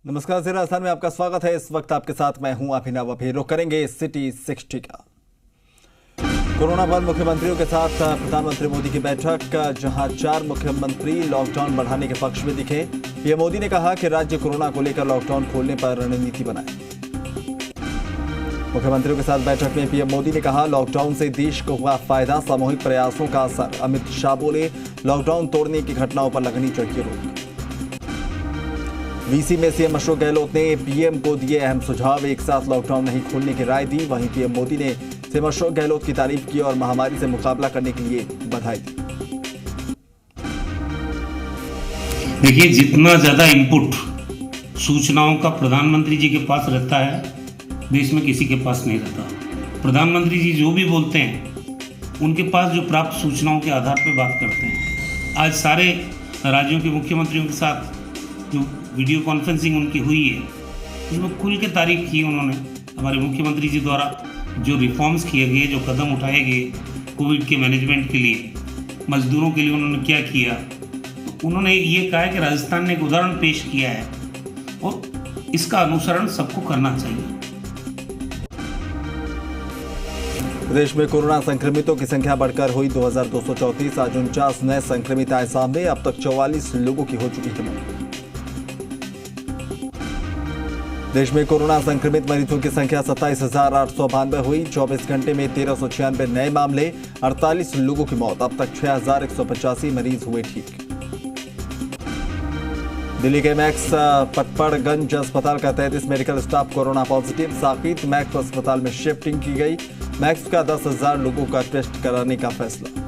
नमस्कार, ज़रा आसान में आपका स्वागत है। इस वक्त आपके साथ मैं हूं अभिनव। अभी रुक करेंगे सिटी 60 का। कोरोना पर मुख्यमंत्रियों के साथ प्रधानमंत्री मोदी की बैठक, जहां 4 मुख्यमंत्री लॉकडाउन बढ़ाने के पक्ष में दिखे। पीएम मोदी ने कहा कि राज्य कोरोना को लेकर लॉकडाउन खोलने पर रणनीति बनाए। मुख्यमंत्रियों के साथ बैठक में पीएम मोदी ने कहा, लॉकडाउन से देश को हुआ फायदा, सामूहिक प्रयासों का असर। अमित शाह बोले, लॉकडाउन तोड़ने की घटनाओं पर लगनी चाहिए रोक। वीसी में सीएम अशोक गहलोत ने पीएम को दिए अहम सुझाव, एक साथ लॉकडाउन नहीं खोलने की राय दी। वहीं पीएम मोदी ने सीएम अशोक गहलोत की तारीफ की और महामारी से मुकाबला करने के लिए बधाई दी। देखिए, जितना ज्यादा इनपुट सूचनाओं का प्रधानमंत्री जी के पास रहता है, देश में किसी के पास नहीं रहता। प्रधानमंत्री जी जो भी बोलते हैं, उनके पास जो प्राप्त सूचनाओं के आधार पर बात करते हैं। आज सारे राज्यों के मुख्यमंत्रियों के साथ जो वीडियो कॉन्फ्रेंसिंग उनकी हुई है, उसमें खुल के तारीफ की उन्होंने। हमारे मुख्यमंत्री जी द्वारा जो रिफॉर्म्स किए गए, जो कदम उठाए गए कोविड के मैनेजमेंट के लिए, मजदूरों के लिए उन्होंने क्या किया, तो उन्होंने ये कहा है कि राजस्थान ने एक उदाहरण पेश किया है और इसका अनुसरण सबको करना चाहिए। प्रदेश में कोरोना संक्रमितों की संख्या बढ़कर हुई 2234। आज 49 नए संक्रमित आए सामने। अब तक 44 लोगों की हो चुकी है मौत। देश में कोरोना संक्रमित मरीजों की संख्या 27,892 हुई। 24 घंटे में 1396 नए मामले, 48 लोगों की मौत। अब तक 6,185 मरीज हुए ठीक। दिल्ली के मैक्स पटपड़गंज अस्पताल का 33 medical staff corona positive. Saket max अस्पताल में शिफ्टिंग की गई। मैक्स का 10,000 लोगों का टेस्ट कराने का फैसला।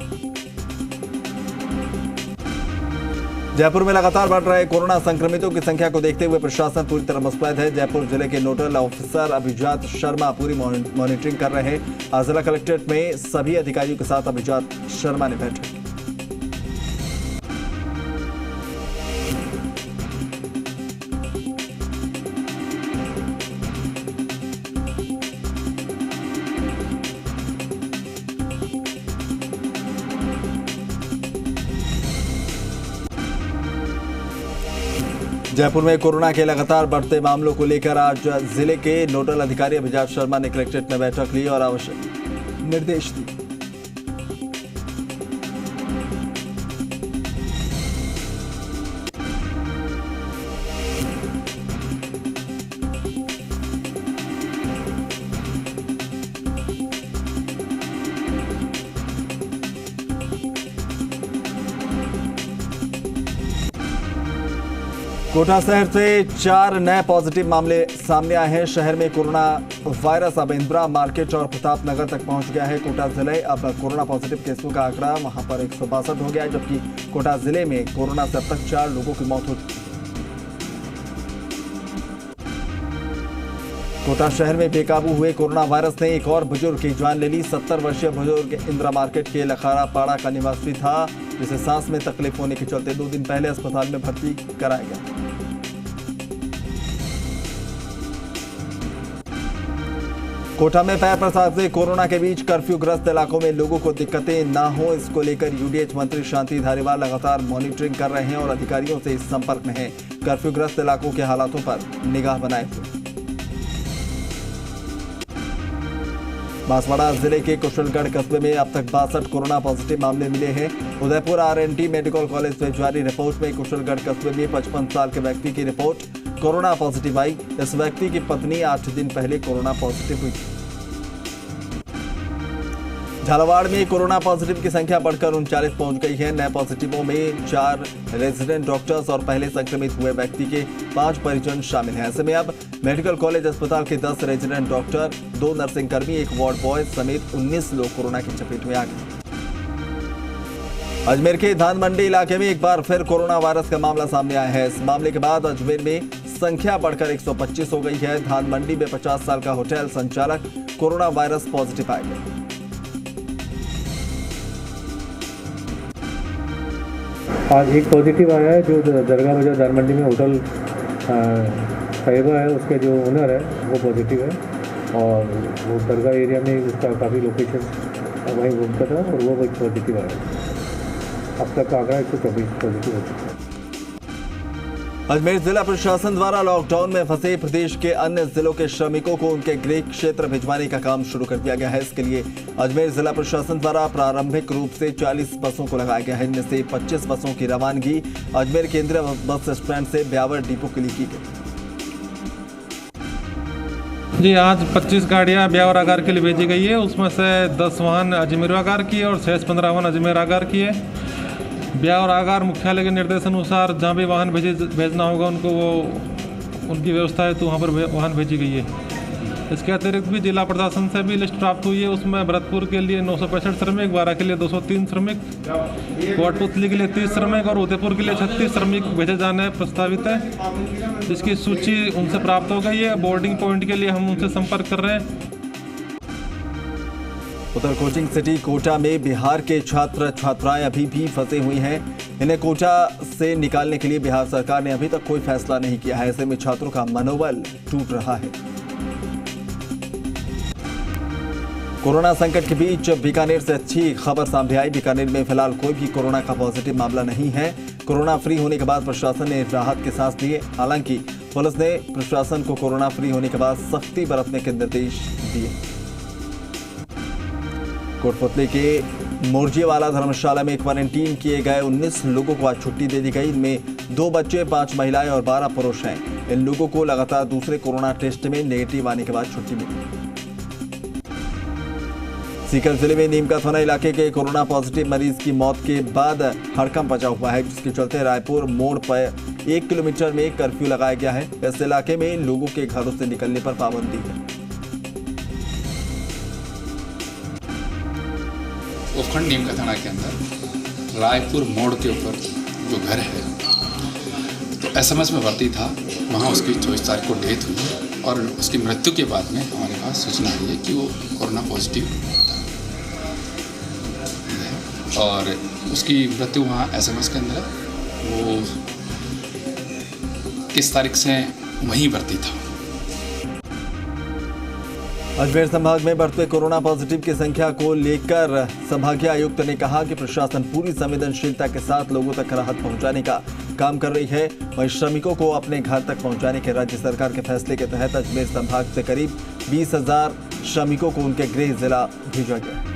जयपुर में लगातार बढ़ रहे कोरोना संक्रमितों की संख्या को देखते हुए प्रशासन पूरी तरह मुस्तैद है। जयपुर जिले के नोडल ऑफिसर अभिजात शर्मा पूरी मॉनिटरिंग कर रहे हैं। आज जिला कलेक्ट्रेट में सभी अधिकारियों के साथ अभिजात शर्मा ने बैठक की। जयपुर में कोरोना के लगातार बढ़ते मामलों को लेकर आज जिले के नोडल अधिकारी अभिजात शर्मा ने कलेक्ट्रेट में बैठक ली और आवश्यक निर्देश दिए। कोटा शहर से 4 नए पॉजिटिव मामले सामने आए हैं। शहर में कोरोना वायरस अब इंदिरा मार्केट और प्रताप नगर तक पहुंच गया है। कोटा जिले अब कोरोना पॉजिटिव केसों का आंकड़ा वहां पर 162 हो गया है, जबकि कोटा जिले में कोरोना से अब तक 4 लोगों की मौत हो चुकी है। कोटा शहर में बेकाबू हुए कोरोना वायरस ने एक और बुजुर्ग की जान ले ली। 70 वर्षीय बुजुर्ग इंदिरा मार्केट के लखारा पाड़ा का निवासी था, जिसे सांस में तकलीफ होने के चलते 2 दिन पहले अस्पताल में भर्ती कराया गया। कोटा में पैर प्रसाद से कोरोना के बीच कर्फ्यूग्रस्त इलाकों में लोगों को दिक्कतें ना हो, इसको लेकर यूडीएच मंत्री शांति धारीवाल लगातार मॉनिटरिंग कर रहे हैं और अधिकारियों से इस संपर्क में हैं। कर्फ्यूग्रस्त इलाकों के हालातों पर निगाह बनाए हुए। बांसवाड़ा जिले के कुशलगढ़ कस्बे में अब तक 62 कोरोना पॉजिटिव मामले मिले हैं। उदयपुर आरएनटी मेडिकल कॉलेज से जारी रिपोर्ट में कुशलगढ़ कस्बे में 55 साल के व्यक्ति की रिपोर्ट कोरोना पॉजिटिव आई। इस व्यक्ति की पत्नी 8 दिन पहले कोरोना पॉजिटिव हुई थी। झालावाड़ में कोरोना पॉजिटिव की संख्या बढ़कर 39 पहुंच गई है। नए पॉजिटिवों में 4 रेजिडेंट डॉक्टर्स और पहले संक्रमित हुए व्यक्ति के 5 परिजन शामिल हैं। ऐसे में अब मेडिकल कॉलेज अस्पताल के 10 रेजिडेंट डॉक्टर, 2 नर्सिंग कर्मी, 1 वार्ड बॉय समेत 19 लोग कोरोना की चपेट में आ गए। अजमेर के धान मंडी इलाके में एक बार फिर कोरोना वायरस का मामला सामने आया है। इस मामले के बाद अजमेर में संख्या बढ़कर 125 हो गई है। धान मंडी में 50 साल का होटल संचालक कोरोना वायरस पॉजिटिव पाया गया। आज एक पॉजिटिव आया है, जो दरगाह बाजार धान मंडी में होटल साहिबा है, उसके जो ओनर है वो पॉजिटिव है। और वो दरगाह एरिया में उसका काफ़ी लोकेशन वहीं घूमता था और वो पॉजिटिव आया। अब तक का आंकड़ा 124 पॉजिटिव हो चुका है। अजमेर जिला प्रशासन द्वारा लॉकडाउन में फंसे प्रदेश के अन्य जिलों के श्रमिकों को उनके गृह क्षेत्र भिजवाने का काम शुरू कर दिया गया है। इसके लिए अजमेर जिला प्रशासन द्वारा प्रारंभिक रूप से 40 बसों को लगाया गया है। इनमें से 25 बसों की रवानगी अजमेर केंद्रीय बस स्टैंड से ब्यावर डिपो के लिए की गई। जी, आज 25 गाड़ियाँ ब्यावर आगार के लिए भेजी गई है। उसमें से 10 वाहन अजमेर आगार की है और शेष 15 वाहन अजमेर आगार की है। ब्यावर आगार मुख्यालय के निर्देशानुसार जहाँ भी वाहन भेजना होगा उनको उनकी व्यवस्था है, तो वहाँ पर वाहन भेजी गई है। इसके अतिरिक्त भी जिला प्रशासन से भी लिस्ट प्राप्त हुई है। उसमें भरतपुर के लिए 965 श्रमिक, बारा के लिए 203 श्रमिक, कोटपुतली के लिए 30 श्रमिक और उदयपुर के लिए 36 श्रमिक भेजे जाने प्रस्तावित है, जिसकी सूची उनसे प्राप्त हो गई है। बोर्डिंग पॉइंट के लिए हम उनसे संपर्क कर रहे हैं। उधर कोचिंग सिटी कोटा में बिहार के छात्र छात्राएं अभी भी फंसे हुई हैं। इन्हें कोटा से निकालने के लिए बिहार सरकार ने अभी तक कोई फैसला नहीं किया है। ऐसे में छात्रों का मनोबल टूट रहा है। कोरोना संकट के बीच बीकानेर से अच्छी खबर सामने आई। बीकानेर में फिलहाल कोई भी कोरोना का पॉजिटिव मामला नहीं है। कोरोना फ्री होने के बाद प्रशासन ने राहत के सांस लिए। हालांकि पुलिस ने प्रशासन को कोरोना फ्री होने के बाद सख्ती बरतने के निर्देश दिए। कोटपुतली के मोरजीवाला धर्मशाला में क्वारंटीन किए गए 19 लोगों को आज छुट्टी दे दी गई। इनमें 2 बच्चे, 5 महिलाएं और 12 पुरुष हैं। इन लोगों को लगातार दूसरे कोरोना टेस्ट में नेगेटिव आने के बाद छुट्टी मिली। सीकर जिले में नीमका थाना इलाके के कोरोना पॉजिटिव मरीज की मौत के बाद हड़कंप मचा हुआ है, जिसके चलते रायपुर मोड़ पर 1 किलोमीटर में कर्फ्यू लगाया गया है। इस इलाके में लोगों के घरों से निकलने पर पाबंदी है। उपखंड नीमका थाना के अंदर रायपुर मोड़ के ऊपर जो घर है, तो एसएमएस में भर्ती था, वहाँ उसकी 24 तारीख को डेथ हुई और उसकी मृत्यु के बाद में हमारे पास सूचना आई है कि वो कोरोना पॉजिटिव था और उसकी मृत्यु वहाँ एसएमएस के अंदर है। वो किस तारीख से वहीं भर्ती था। अजमेर संभाग में बढ़ते कोरोना पॉजिटिव की संख्या को लेकर संभागीय आयुक्त ने कहा कि प्रशासन पूरी संवेदनशीलता के साथ लोगों तक राहत पहुंचाने का काम कर रही है। वहीं श्रमिकों को अपने घर तक पहुंचाने के राज्य सरकार के फैसले के तहत अजमेर संभाग से करीब 20,000 श्रमिकों को उनके गृह जिला भेजा गया।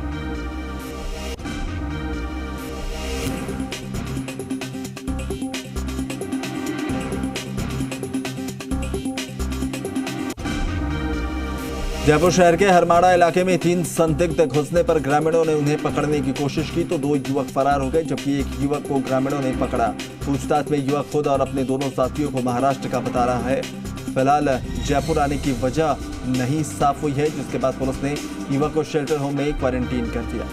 जयपुर शहर के हरमाड़ा इलाके में 3 संदिग्ध घुसने पर ग्रामीणों ने उन्हें पकड़ने की कोशिश की तो 2 युवक फरार हो गए, जबकि 1 युवक को ग्रामीणों ने पकड़ा। पूछताछ में युवक खुद और अपने दोनों साथियों को महाराष्ट्र का बता रहा है। फिलहाल जयपुर आने की वजह नहीं साफ हुई है, जिसके बाद पुलिस ने युवक को शेल्टर होम में क्वारंटीन कर दिया।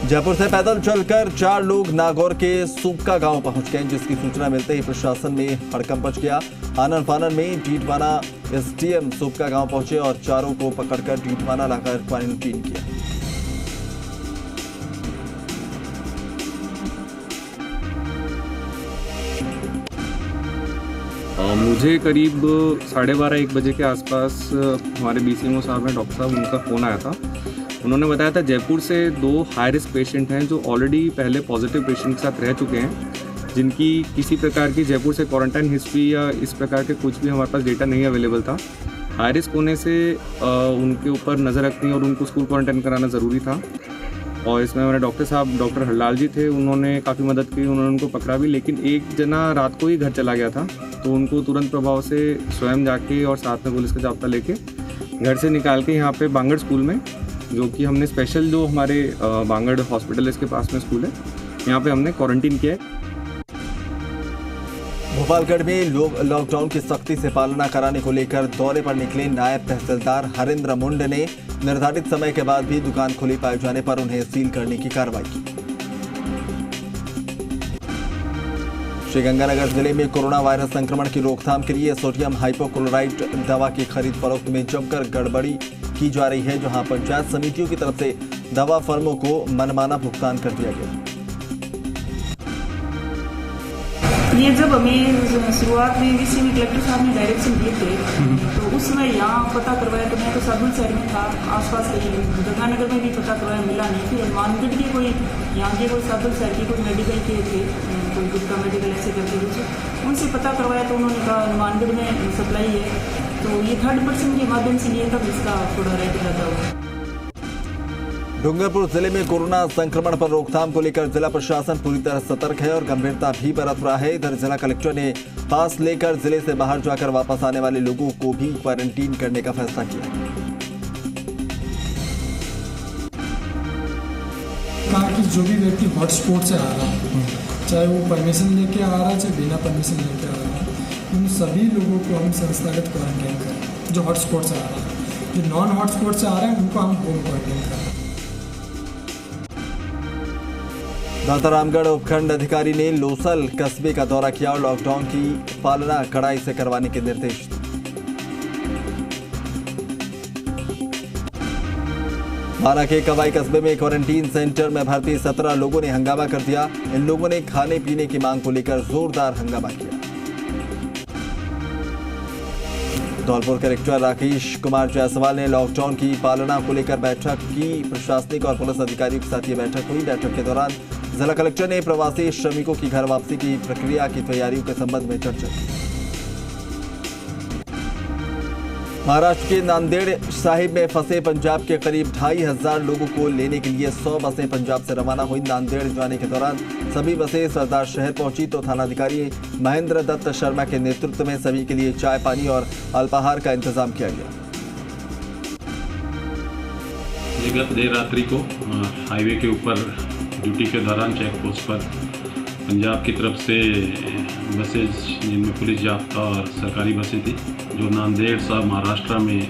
जयपुर से पैदल चलकर 4 लोग नागौर के सुबका गांव पहुंच गए, जिसकी सूचना मिलते ही प्रशासन में हड़कंप मच गया। आनन फानन में डीडवाना एसडीएम सुबका गांव पहुंचे और चारों को पकड़कर डीडवाना लाकर क्वारंटीन किया। मुझे करीब 12:30-1 बजे के आसपास हमारे बीसीएमओ साहब हैं, डॉक्टर साहब, उनका फ़ोन आया था। उन्होंने बताया था जयपुर से 2 हाई रिस्क पेशेंट हैं जो ऑलरेडी पहले पॉजिटिव पेशेंट के साथ रह चुके हैं, जिनकी किसी प्रकार की जयपुर से क्वारंटाइन हिस्ट्री या इस प्रकार के कुछ भी हमारे पास डेटा नहीं अवेलेबल था। हाई रिस्क होने से उनके ऊपर नज़र रखनी और उनको स्कूल क्वारंटाइन कराना ज़रूरी था। और इसमें हमारे डॉक्टर साहब, डॉक्टर हरलाल जी थे, उन्होंने काफ़ी मदद की, उन्होंने उनको पकड़ा भी। लेकिन एक जना रात को ही घर चला गया था, तो उनको तुरंत प्रभाव से स्वयं जाके और साथ में पुलिस का जाब्ता लेके घर से निकाल के यहाँ पे बांगड़ स्कूल में, जो कि हमने स्पेशल, जो हमारे बांगड़ हॉस्पिटल इसके पास में स्कूल है, यहाँ पे हमने क्वारंटीन किया है। भोपालगढ़ में लोग लॉकडाउन की सख्ती से पालना कराने को लेकर दौरे पर निकले नायब तहसीलदार हरेंद्र मुंड ने निर्धारित समय के बाद भी दुकान खुली पाए जाने पर उन्हें सील करने की कार्रवाई की। श्रीगंगानगर जिले में कोरोना वायरस संक्रमण की रोकथाम के लिए सोडियम हाइपोक्लोराइड दवा की खरीद फरोख्त में जमकर गड़बड़ी की जा रही है, जहां पंचायत समितियों की तरफ से दवा फर्मों को मनमाना भुगतान कर दिया गया। ये जब हमें शुरुआत में वीसी में कलेक्टर साहब ने डायरेक्शन दिए थे, तो उस समय यहाँ पता करवाया, तो मैं तो साधुल शहर में था, आसपास गंगानगर में भी पता करवाया, मिला नहीं। फिर हनुमानगढ़ के कोई यहाँ के कोई साधु शहर के कोई मेडिकल के थे, कोई गुप्ता मेडिकल ऐसे करके कुछ, उनसे पता करवाया तो उन्होंने कहा हनुमानगढ़ में सप्लाई है, तो ये थर्ड पर्सन के माध्यम से ये तब इसका थोड़ा रेट ज़्यादा हुआ। डूंगरपुर जिले में कोरोना संक्रमण पर रोकथाम को लेकर जिला प्रशासन पूरी तरह सतर्क है और गंभीरता भी बरत रहा है। इधर जिला कलेक्टर ने पास लेकर जिले से बाहर जाकर वापस आने वाले लोगों को भी क्वारंटीन करने का फैसला किया है। कहा कि जो भी व्यक्ति हॉटस्पॉट से आ रहा है, चाहे वो परमिशन लेके आ रहा है चाहे बिना परमिशन लेके आ रहा है, उन सभी लोगों को हम संस्थागत क्वारंटाइन करें। जो हॉटस्पॉट से आ रहा है, जो नॉन हॉटस्पॉट से आ रहे हैं उनको हम होम क्वारंटाइन करें। दातारामगढ़ उपखंड अधिकारी ने लोसल कस्बे का दौरा किया और लॉकडाउन की पालना कड़ाई से करवाने के निर्देश दिए। बारा के कवाई कस्बे में क्वारंटीन सेंटर में भर्ती 17 लोगों ने हंगामा कर दिया। इन लोगों ने खाने पीने की मांग को लेकर जोरदार हंगामा किया। धौलपुर कलेक्टर राकेश कुमार जायसवाल ने लॉकडाउन की पालना को लेकर बैठक की। प्रशासनिक और पुलिस अधिकारियों के साथ ये बैठक हुई। बैठक के दौरान जिला कलेक्टर ने प्रवासी श्रमिकों की घर वापसी की प्रक्रिया की तैयारियों के संबंध में चर्चा की। महाराष्ट्र के नांदेड़ साहिब में फंसे पंजाब के करीब 2500 लोगों को लेने के लिए 100 बसें पंजाब से रवाना हुई। नांदेड़ जाने के दौरान सभी बसें सरदार शहर पहुंची तो थानाधिकारी महेंद्र दत्त शर्मा के नेतृत्व में सभी के लिए चाय पानी और अल्पाहार का इंतजाम किया गया। गत देर रात्रि को हाईवे के ऊपर ड्यूटी के दौरान चेक पोस्ट पर पंजाब की तरफ से बसेज जिनमें पुलिस जाब्ता और सरकारी बसें थी, जो नांदेड़ साहब महाराष्ट्र में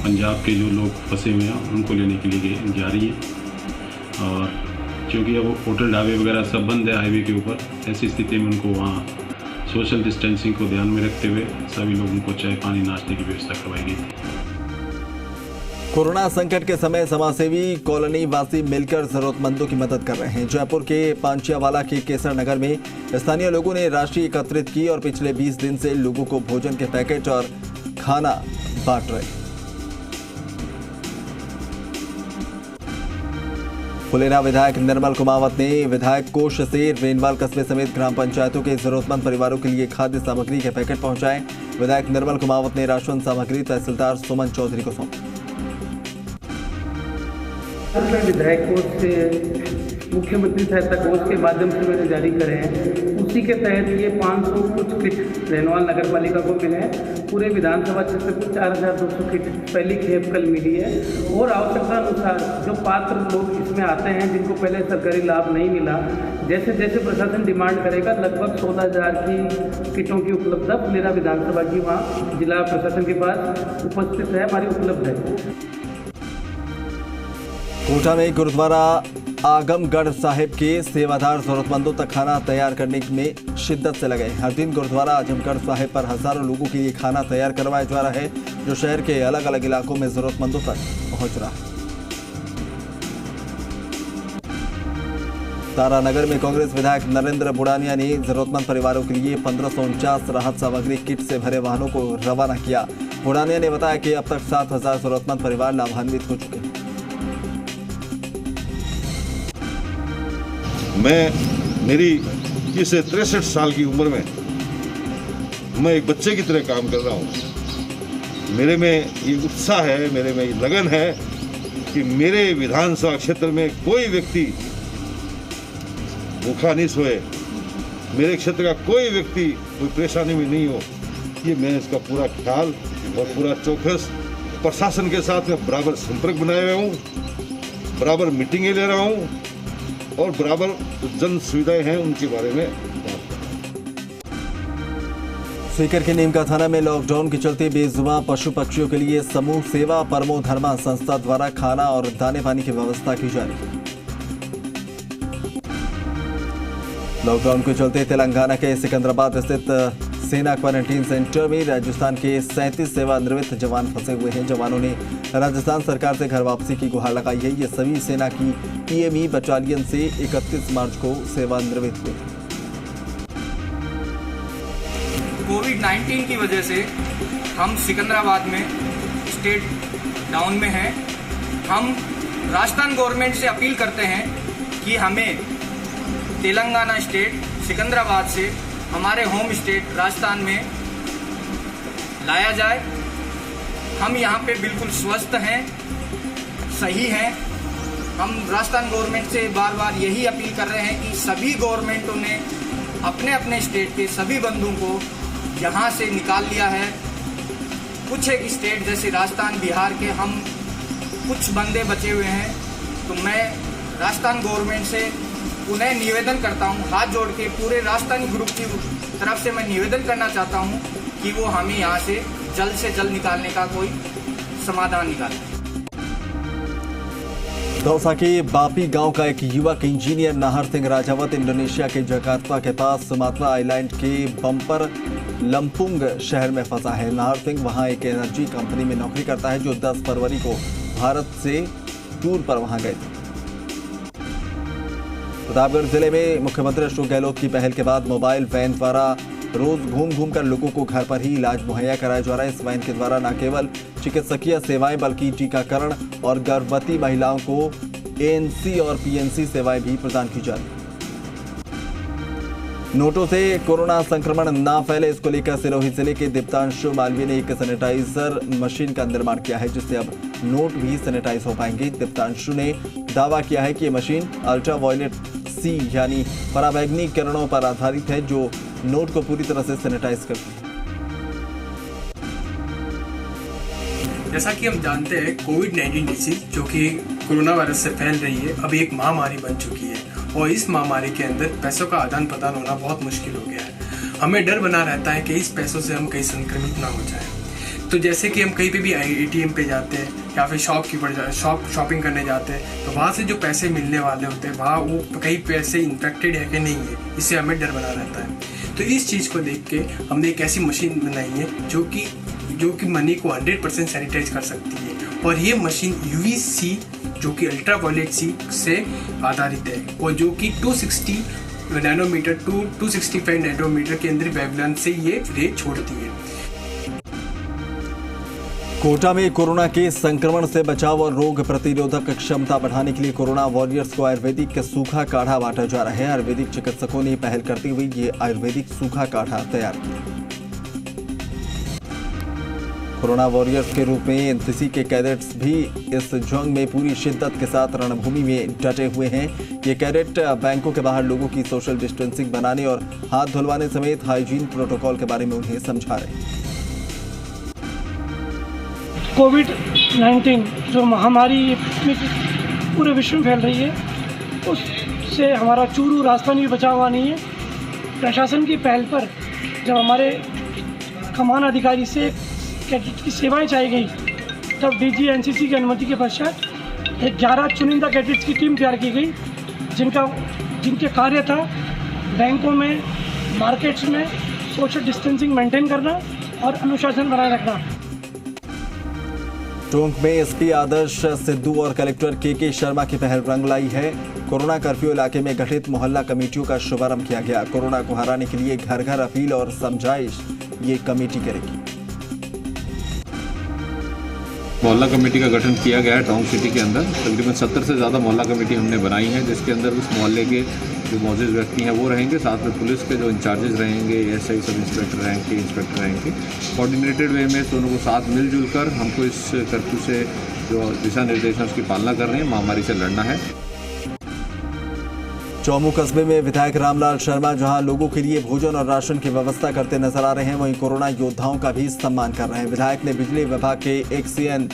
पंजाब के जो लोग फंसे हुए हैं उनको लेने के लिए जा रही है। और क्योंकि अब होटल ढाबे वगैरह सब बंद है हाईवे के ऊपर, ऐसी स्थिति में उनको वहाँ सोशल डिस्टेंसिंग को ध्यान में रखते हुए सभी लोगों को चाय पानी नाश्ते की व्यवस्था करवाई गई थी। कोरोना संकट के समय समाजसेवी कॉलोनी वासी मिलकर जरूरतमंदों की मदद कर रहे हैं। जयपुर के पांचियावाला के केसर नगर में स्थानीय लोगों ने राशि एकत्रित की और पिछले 20 दिन से लोगों को भोजन के पैकेट और खाना बांट रहे। फुलेरा विधायक निर्मल कुमावत ने विधायक कोष से रेनवाल कस्बे समेत ग्राम पंचायतों के जरूरतमंद परिवारों के लिए खाद्य सामग्री के पैकेट पहुंचाए। विधायक निर्मल कुमावत ने राशन सामग्री तहसीलदार सुमन चौधरी को सौंपी। विधायक कोष से मुख्यमंत्री सहायता कोष के माध्यम से मैंने जारी करे हैं, उसी के तहत ये 500 कुछ किट रेनवाल नगर पालिका को मिले हैं। पूरे विधानसभा क्षेत्र को 4200 किट पहली खेप कल मिली है और आवश्यकता अनुसार जो पात्र लोग इसमें आते हैं जिनको पहले सरकारी लाभ नहीं मिला, जैसे जैसे प्रशासन डिमांड करेगा लगभग 16000 की किटों की उपलब्धता फुलेरा विधानसभा की वहाँ जिला प्रशासन के पास उपस्थित है, हमारी उपलब्ध है। कोटा में गुरुद्वारा आगमगढ़ साहिब के सेवादार जरूरतमंदों तक खाना तैयार करने में शिद्दत से लगे। हर दिन गुरुद्वारा आजमगढ़ साहिब पर हजारों लोगों के लिए खाना तैयार करवाया जा रहा है, जो शहर के अलग अलग इलाकों में जरूरतमंदों तक पहुंच रहा है। तारानगर में कांग्रेस विधायक नरेंद्र बुड़ानिया ने जरूरतमंद परिवारों के लिए 1549 राहत सामग्री किट से भरे वाहनों को रवाना किया। बुड़ानिया ने बताया कि अब तक 7000 जरूरतमंद परिवार लाभान्वित हो चुके हैं। मेरी इस 63 साल की उम्र में मैं एक बच्चे की तरह काम कर रहा हूँ। मेरे में ये उत्साह है, मेरे में ये लगन है कि मेरे विधानसभा क्षेत्र में कोई व्यक्ति भूखा नहीं सोए, मेरे क्षेत्र का कोई व्यक्ति कोई परेशानी में नहीं हो। ये मैं इसका पूरा ख्याल और पूरा चौकस प्रशासन के साथ में बराबर संपर्क बनाए हुए हूँ, बराबर मीटिंगें ले रहा हूँ और बराबर जन सुविधाएं हैं उनके बारे में। सीकर के नीमका थाना में लॉकडाउन के चलते बेजुबां पशु पक्षियों के लिए समूह सेवा परमो धर्मा संस्था द्वारा खाना और दाने पानी की व्यवस्था की जा रही है। लॉकडाउन के चलते तेलंगाना के सिकंदराबाद स्थित सेना क्वारंटीन सेंटर में राजस्थान के 37 सेवानिवृत्त जवान फंसे हुए हैं। जवानों ने राजस्थान सरकार से घर वापसी की गुहार लगाई है। ये सभी सेना की पीएमई बटालियन से 31 मार्च को सेवानिवृत्त हुए। कोविड-19 की वजह से हम सिकंदराबाद में स्टेट डाउन में हैं। हम राजस्थान गवर्नमेंट से अपील करते हैं कि हमें तेलंगाना स्टेट सिकंदराबाद से हमारे होम स्टेट राजस्थान में लाया जाए। हम यहाँ पे बिल्कुल स्वस्थ हैं, सही हैं। हम राजस्थान गवर्नमेंट से बार बार यही अपील कर रहे हैं कि सभी गवर्नमेंटों ने अपने अपने स्टेट के सभी बंधुओं को यहाँ से निकाल लिया है। कुछ एक स्टेट जैसे राजस्थान, बिहार के हम कुछ बंदे बचे हुए हैं। तो मैं राजस्थान गवर्नमेंट से पुनः निवेदन करता हूँ, हाथ जोड़ के पूरे राजस्थानी ग्रुप की तरफ से मैं निवेदन करना चाहता हूँ कि वो हमें यहाँ से जल्द निकालने का कोई समाधान निकाले। दौसा के बापी गांव का एक युवक इंजीनियर नाहर सिंह राजावत इंडोनेशिया के जकार्ता के पास सुमात्रा आइलैंड के बम्पर लंपुंग शहर में फंसा है। नाहर सिंह वहां एक एनर्जी कंपनी में नौकरी करता है, जो 10 फरवरी को भारत से टूर पर वहां गए थे। प्रतापगढ़ जिले में मुख्यमंत्री अशोक गहलोत की पहल के बाद मोबाइल वैन द्वारा रोज घूम कर लोगों को घर पर ही इलाज मुहैया कराया जा रहा है। इस वैन के द्वारा न केवल चिकित्सकीय सेवाएं बल्कि टीकाकरण और गर्भवती महिलाओं को एएनसी और पीएनसी सेवाएं भी प्रदान की जा रही है। नोटों से कोरोना संक्रमण न फैले, इसको लेकर सिरोही जिले के दीप्तांशु मालवीय ने एक सैनिटाइजर मशीन का निर्माण किया है, जिससे अब नोट भी सैनिटाइज हो पाएंगे। दीप्तांशु ने दावा किया है कि ये मशीन अल्ट्रावायलेट सी यानी पराबैंगनी किरणों पर आधारित है, जो नोट को पूरी तरह से सैनिटाइज करती है। जैसा कि हम जानते हैं, कोविड-19 डिसीज जो कि कोरोना वायरस से फैल रही है, अभी एक महामारी बन चुकी है और इस महामारी के अंदर पैसों का आदान प्रदान होना बहुत मुश्किल हो गया है। हमें डर बना रहता है कि इस पैसों से हम कहीं संक्रमित ना हो जाए। तो जैसे कि हम कहीं पे भी एटीएम पे जाते हैं या फिर शॉपिंग करने जाते हैं, तो वहाँ से जो पैसे मिलने वाले होते हैं, वहाँ वो कई पैसे इन्फेक्टेड है कि नहीं है, इससे हमें डर बना रहता है। तो इस चीज़ को देख के हमने एक ऐसी मशीन बनाई है जो कि मनी को 100% सैनिटाइज कर सकती है। और ये मशीन UVC जो कि अल्ट्रावायलेट सी से आधारित है और जो कि 260 नैनोमीटर टू 265 नैनोमीटर के अंदर वेवलेंथ से ये रे छोड़ती है। कोटा में कोरोना के संक्रमण से बचाव और रोग प्रतिरोधक क्षमता बढ़ाने के लिए कोरोना वॉरियर्स को आयुर्वेदिक सूखा काढ़ा बांटा जा रहा है। आयुर्वेदिक चिकित्सकों ने पहल करते हुए ये आयुर्वेदिक सूखा काढ़ा तैयार किया। कोरोना वॉरियर्स के रूप में एनसीसी के कैडेट्स भी इस जंग में पूरी शिद्दत के साथ रणभूमि में डटे हुए हैं। ये कैडेट बैंकों के बाहर लोगों की सोशल डिस्टेंसिंग बनाने और हाथ धुलवाने समेत हाइजीन प्रोटोकॉल के बारे में उन्हें समझा रहे हैं। कोविड-19 जो महामारी पूरे विश्व में फैल रही है, उससे हमारा चूरू राजस्थान भी बचा हुआ नहीं है। प्रशासन की पहल पर जब हमारे कमान अधिकारी से कैडेट की सेवाएं चाहिए गई, तब डीजी एनसीसी की अनुमति के पश्चात 11 चुनिंदा कैडेट्स की टीम तैयार की गई, जिनके कार्य था बैंकों में, मार्केट्स में सोशल डिस्टेंसिंग मेंटेन करना और अनुशासन बनाए रखना। टोंक में एसपी आदर्श सिद्धू और कलेक्टर के शर्मा की पहल रंग लाई है। कोरोना कर्फ्यू इलाके में गठित मोहल्ला कमेटियों का शुभारंभ किया गया। कोरोना को हराने के लिए घर घर अपील और समझाइश ये कमेटी करेगी। मोहल्ला कमेटी का गठन किया गया है टोंक सिटी के अंदर। तकरीबन 70 से ज़्यादा मोहल्ला कमेटी हमने बनाई है, जिसके अंदर उस मोहल्ले के जो मौजूद व्यक्ति हैं वो रहेंगे, साथ में पुलिस के जो इंचार्जेस रहेंगे, एसआई सब इंस्पेक्टर रैंक के इंस्पेक्टर रहेंगे। कोऑर्डिनेटेड वे में दोनों को साथ मिलजुल कर हमको इस कर्फ्यू से जो दिशा निर्देश हैं उसकी पालना कर रहे हैं, महामारी से लड़ना है। चौमू कस्बे में विधायक रामलाल शर्मा जहां लोगों के लिए भोजन और राशन की व्यवस्था करते नजर आ रहे हैं, वहीं कोरोना योद्धाओं का भी सम्मान कर रहे हैं। विधायक ने बिजली विभाग के एक्सीएन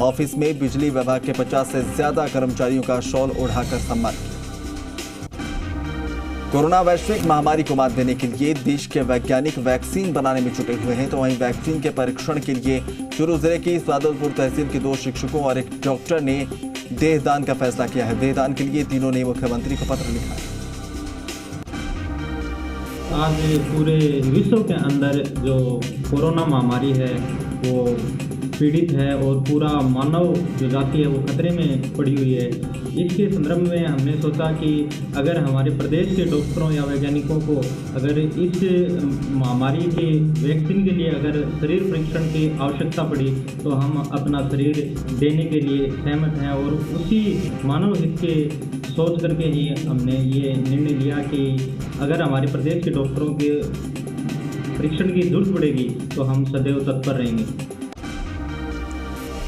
ऑफिस में बिजली विभाग के 50 से ज्यादा कर्मचारियों का शॉल ओढ़ाकर सम्मान किया। कोरोना वैश्विक महामारी को मात देने के लिए देश के वैज्ञानिक वैक्सीन बनाने में जुटे हुए हैं, तो वहीं वैक्सीन के परीक्षण के लिए चूरू जिले की सादुलपुर तहसील के 2 शिक्षकों और एक डॉक्टर ने देहदान का फैसला किया है। देहदान के लिए तीनों ने मुख्यमंत्री को पत्र लिखा है। आज पूरे विश्व के अंदर जो कोरोना महामारी है वो पीड़ित है और पूरा मानव जो जाति है वो खतरे में पड़ी हुई है। इसके संदर्भ में हमने सोचा कि अगर हमारे प्रदेश के डॉक्टरों या वैज्ञानिकों को अगर इस महामारी के वैक्सीन के लिए अगर शरीर परीक्षण की आवश्यकता पड़ी तो हम अपना शरीर देने के लिए सहमत हैं और उसी मानव हित के सोच करके ही हमने ये निर्णय लिया कि अगर हमारे प्रदेश के डॉक्टरों के परीक्षण की जरूरत पड़ेगी तो हम सदैव तत्पर रहेंगे।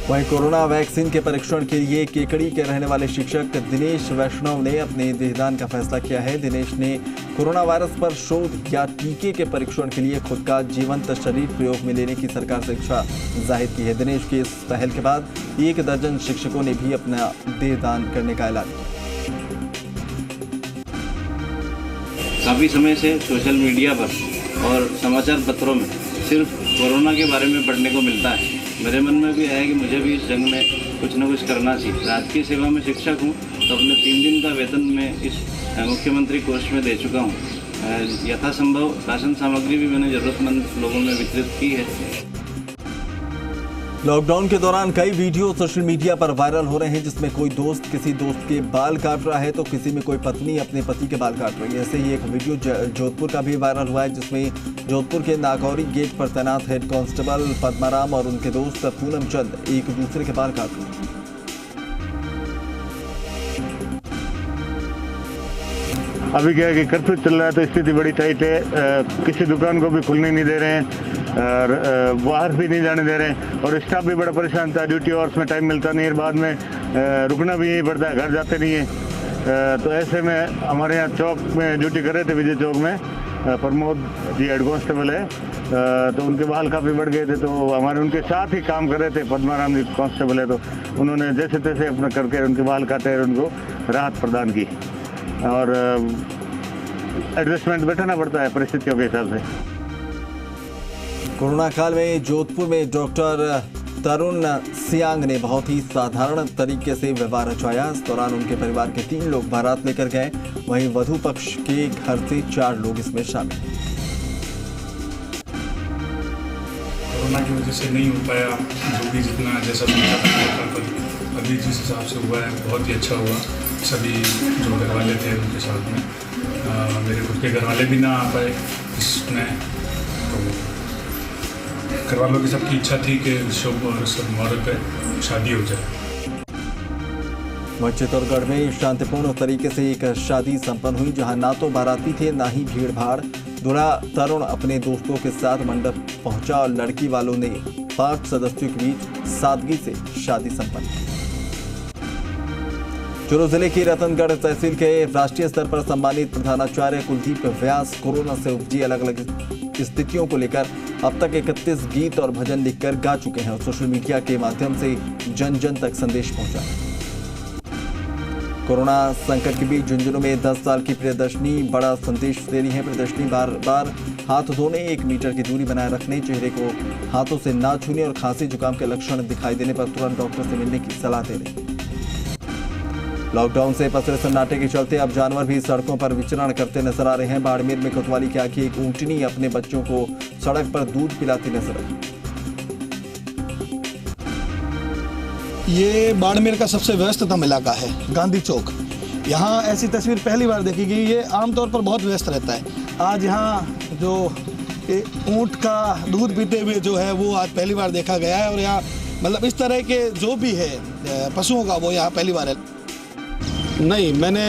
वहीं कोरोना वैक्सीन के परीक्षण के लिए केकड़ी के रहने वाले शिक्षक दिनेश वैष्णव ने अपने देहदान का फैसला किया है। दिनेश ने कोरोना वायरस पर शोध या टीके के परीक्षण के लिए खुद का जीवंत शरीर प्रयोग में लेने की सरकार से इच्छा जाहिर की है। दिनेश की इस पहल के बाद 1 दर्जन शिक्षकों ने भी अपना देहदान करने का ऐलान किया। काफ़ी समय से सोशल मीडिया पर और समाचार पत्रों में सिर्फ कोरोना के बारे में पढ़ने को मिलता है। मेरे मन में भी है कि मुझे भी इस जंग में कुछ न कुछ करना चाहिए। राजकीय सेवा में शिक्षक हूँ तो अपने 3 दिन का वेतन मैं इस मुख्यमंत्री कोष में दे चुका हूँ। यथासंभव राशन सामग्री भी मैंने ज़रूरतमंद लोगों में वितरित की है। लॉकडाउन के दौरान कई वीडियो सोशल मीडिया पर वायरल हो रहे हैं, जिसमें कोई दोस्त किसी दोस्त के बाल काट रहा है तो किसी में कोई पत्नी अपने पति के बाल काट रही है। ऐसे ही एक वीडियो जोधपुर का भी वायरल हुआ है, जिसमें जोधपुर के नागौरी गेट पर तैनात हेड कांस्टेबल पद्माराम और उनके दोस्त पूनम चंद एक दूसरे के बाल काट रहे हैं। अभी क्या है कि कर्फ्यू चल रहा है तो स्थिति बड़ी टाइट है। किसी दुकान को भी खुलने नहीं दे रहे हैं और बाहर भी नहीं जाने दे रहे हैं और स्टाफ भी बड़ा परेशान था। ड्यूटी आवर्स में टाइम मिलता नहीं है, बाद में रुकना भी यहीं पड़ता है, घर जाते नहीं है। तो ऐसे में हमारे यहाँ चौक में ड्यूटी कर रहे थे, विजय चौक में प्रमोद जी हेड कांस्टेबल है, तो उनके बाल काफ़ी बढ़ गए थे। तो हमारे उनके साथ ही काम कर रहे थे, पद्माराम जी कांस्टेबल है, तो उन्होंने जैसे तैसे अपना करके उनके बाल काटे और उनको राहत प्रदान की और एडजस्टमेंट बैठाना पड़ता है परिस्थितियों के हिसाब से। कोरोना काल में जोधपुर में डॉक्टर तरुण सियांग ने बहुत ही साधारण तरीके से व्यवहार रचाया। इस दौरान उनके परिवार के 3 लोग बारात लेकर गए, वहीं वधू पक्ष के घर से 4 लोग इसमें शामिल। कोरोना की वजह से नहीं हो पाया जो भी जितना जैसा सोचा था, पर अभी जिस हिसाब से हुआ है बहुत ही अच्छा हुआ। सभी जो घर वाले थे उनके साथ में मेरे खुद के घर वाले भी ना आ पाए इसमें, तो घर वालों की सबकी इच्छा थी कि शुभ और सब मुहूर्त पे शादी हो जाए। वहीं चित्तौड़गढ़ में शांतिपूर्ण तरीके से एक शादी संपन्न हुई, जहां ना तो बाराती थे ना ही भीड़ भाड़। दूल्हा तरुण अपने दोस्तों के साथ मंडप पहुंचा और लड़की वालों ने 5 सदस्यों के बीच सादगी से शादी संपन्न की। चूरू जिले की रतनगढ़ तहसील के राष्ट्रीय स्तर पर सम्मानित प्रधानाचार्य कुलदीप व्यास कोरोना से उपजी अलग अलग स्थितियों को लेकर अब तक 31 गीत और भजन लिखकर गा चुके हैं और सोशल मीडिया के माध्यम से जन जन तक संदेश पहुंचा। कोरोना संकट के बीच झुंझुनू में 10 साल की प्रियदर्शनी बड़ा संदेश दे रही है। प्रियदर्शनी बार बार हाथ धोने, 1 मीटर की दूरी बनाए रखने, चेहरे को हाथों से ना छूने और खांसी जुकाम के लक्षण दिखाई देने पर तुरंत डॉक्टर से मिलने की सलाह दे रही है। लॉकडाउन से पसरे सन्नाटे के चलते अब जानवर भी सड़कों पर विचरण करते नजर आ रहे हैं। बाड़मेर में कोतवाली के आगे एक ऊंटनी अपने बच्चों को सड़क पर दूध पिलाती नजर आई। ये बाड़मेर का सबसे व्यस्ततम इलाका है, गांधी चौक। यहाँ ऐसी तस्वीर पहली बार देखी गई। ये आमतौर पर बहुत व्यस्त रहता है। आज यहाँ जो ऊंट का दूध पीते हुए जो है वो आज पहली बार देखा गया है और यहाँ मतलब इस तरह के जो भी है पशुओं का वो यहाँ पहली बार है। नहीं, मैंने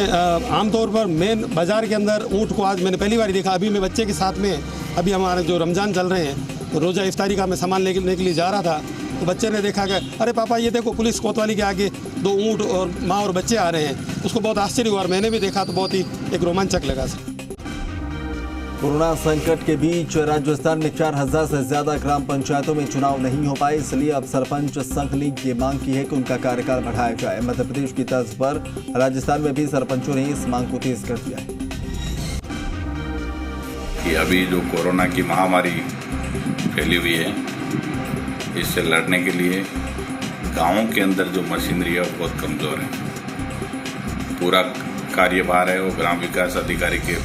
आमतौर पर मेन बाज़ार के अंदर ऊँट को आज मैंने पहली बार देखा। अभी मैं बच्चे के साथ में, अभी हमारे जो रमज़ान चल रहे हैं तो रोज़ा इफ्तारी का मैं सामान लेने के लिए जा रहा था, तो बच्चे ने देखा कि अरे पापा ये देखो पुलिस कोतवाली के आगे 2 ऊँट और माँ और बच्चे आ रहे हैं। उसको बहुत आश्चर्य हुआ और मैंने भी देखा तो बहुत ही एक रोमांचक लगा। कोरोना संकट के बीच राजस्थान में 4000 से ज्यादा ग्राम पंचायतों में चुनाव नहीं हो पाए, इसलिए अब सरपंच संघ ने ये मांग की है कि उनका कार्यकाल बढ़ाया जाए। मध्य प्रदेश की तर्ज पर राजस्थान में भी सरपंचों ने इस मांग को तेज कर दिया है कि अभी जो कोरोना की महामारी फैली हुई है, इससे लड़ने के लिए गांवों के अंदर जो मशीनरी है वो बहुत कमजोर है। पूरा कार्यभार है वो ग्राम विकास अधिकारी के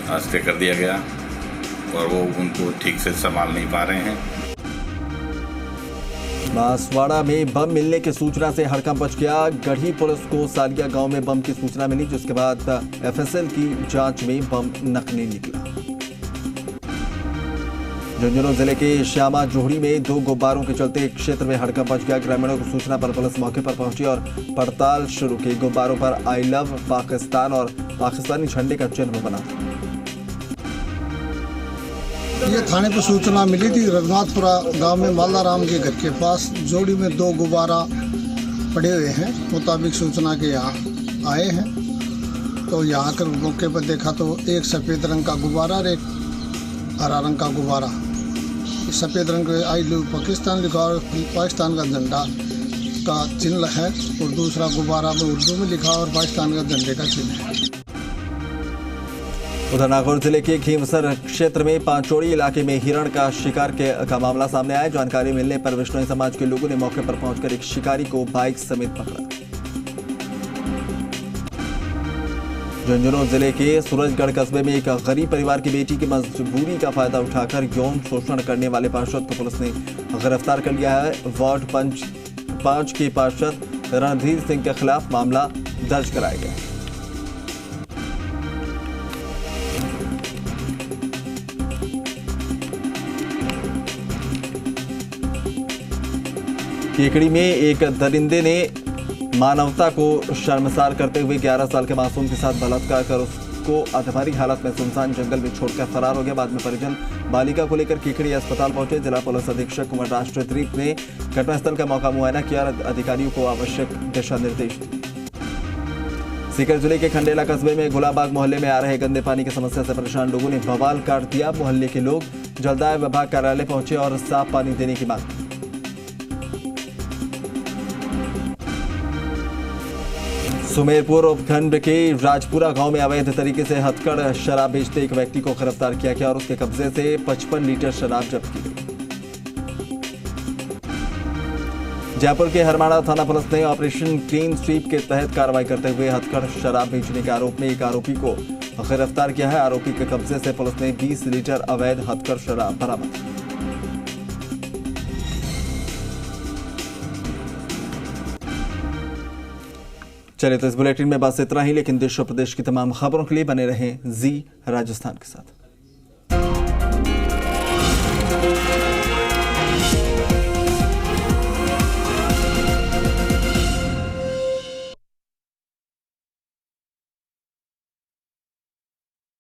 हस्ते कर दिया गया और वो उनको ठीक से संभाल नहीं पा रहे हैं। बांसवाड़ा में बम मिलने की सूचना से हड़कंप मच गया। गढ़ी पुलिस को सालिया गांव में बम की सूचना मिली, जिसके बाद एफएसएल की जांच में बम नकली निकला। झुंझुनू जिले के श्यामा जोहड़ी में 2 गुब्बारों के चलते एक क्षेत्र में हड़कंप मच गया। ग्रामीणों की सूचना पर पुलिस मौके पर पहुंची और पड़ताल शुरू की। गुब्बारों पर आई लव पाकिस्तान और पाकिस्तानी झंडे का चिन्ह बना था। ये थाने पर सूचना मिली थी। रघुनाथपुरा गांव में मालदा राम के घर के पास जोड़ी में 2 गुब्बारा पड़े हुए हैं। मुताबिक सूचना के यहाँ आए हैं तो यहाँ आकर मौके पर देखा तो एक सफ़ेद रंग का गुब्बारा और एक हरा रंग का गुब्बारा। सफ़ेद रंग में आई लव पाकिस्तान लिखा और पाकिस्तान का झंडा का चिन्ह है और दूसरा गुब्बारा में उर्दू में लिखा और पाकिस्तान का झंडे का चिन्ह है। उधर नागौर जिले के खीमसर क्षेत्र में पांचोड़ी इलाके में हिरण का शिकार का मामला सामने आया। जानकारी मिलने पर विश्नोई समाज के लोगों ने मौके पर पहुंचकर एक शिकारी को बाइक समेत पकड़ा। झुंझुनू जिले के सूरजगढ़ कस्बे में एक गरीब परिवार की बेटी की मजबूरी का फायदा उठाकर यौन शोषण करने वाले पार्षद को पुलिस ने गिरफ्तार कर लिया है। वार्ड 5 के पार्षद रणधीर सिंह के खिलाफ मामला दर्ज कराया गया। केकड़ी में एक दरिंदे ने मानवता को शर्मसार करते हुए 11 साल के मासूम के साथ बलात्कार कर उसको अधमरी हालत में सुनसान जंगल में छोड़कर फरार हो गया। बाद में परिजन बालिका को लेकर केकड़ी अस्पताल पहुंचे। जिला पुलिस अधीक्षक कुमार राष्ट्रदीप ने घटनास्थल का मौका मुआयना किया और अधिकारियों को आवश्यक दिशा निर्देश दिए। सीकर जिले के खंडेला कस्बे में गुलाबाग मोहल्ले में आ रहे गंदे पानी की समस्या से परेशान लोगों ने बवाल काट दिया। मोहल्ले के लोग जलदाय विभाग कार्यालय पहुंचे और साफ पानी देने की मांग की। सुमेरपुर उपखंड के राजपुरा गांव में अवैध तरीके से हथकढ़ शराब बेचते एक व्यक्ति को गिरफ्तार किया गया और उसके कब्जे से 55 लीटर शराब जब्त की गई। जयपुर के हरमाड़ा थाना पुलिस ने ऑपरेशन क्लीन स्वीप के तहत कार्रवाई करते हुए हथकढ़ शराब बेचने के आरोप में एक आरोपी को गिरफ्तार किया है। आरोपी के कब्जे से पुलिस ने 20 लीटर अवैध हथकढ़ शराब बरामद की। चलिए तो इस बुलेटिन में बस इतना ही, लेकिन देश और प्रदेश की तमाम खबरों के लिए बने रहें जी राजस्थान के साथ।